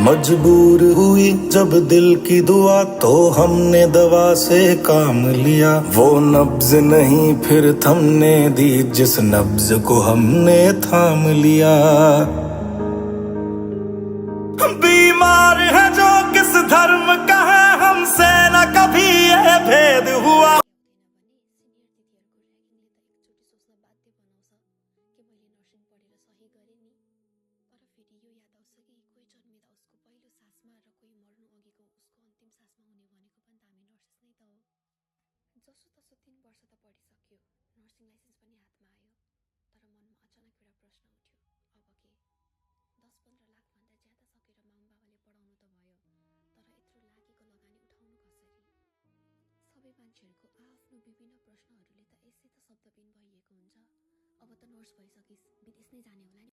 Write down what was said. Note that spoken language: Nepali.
मजबूर हुई जब दिल की दुआ तो हमने दवा से काम लिया। वो नब्ज नहीं फिर थमने दी जिस नब्ज को हमने थाम लिया। बीमार है जो किस धर्म का है हमसे न कभी ये भेद हुआ। जसोतसो 3 वर्ष त पढिसक्यो, नर्सिङ लाइसेन्स पनि हातमा आयो। तर मनमा अचानक एउटा प्रश्न उठ्यो, अब के? 10-15 लाख भन्दा ज्यादा सकेर मामबाबाले पढाउनु त भयो, तर यत्रो लागेको लगानी उठाउनु कसरी? सबै मान्छेहरूको आफ्नो विभिन्न प्रश्नहरूले त यसै त शब्दबिन भइएको हुन्छ। अब त नर्स भइसकिस्, विदेश नै जाने होला नि।